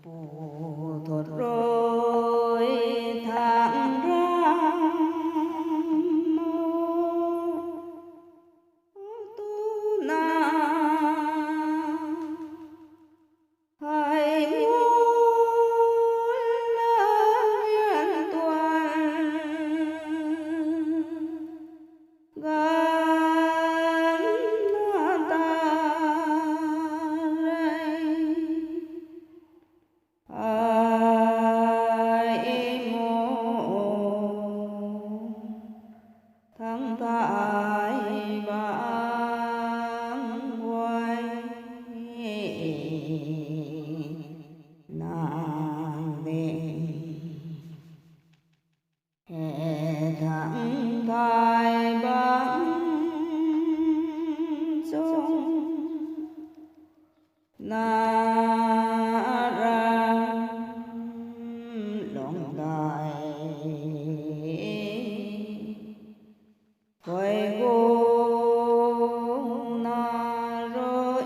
Phù thuật rồi tháng rằm tu na hai muôn nhân toàn gan ta ai mô thắng tại vãng quay nàng về thắng tại vãng sông na ra lòng đại quay vô na rồi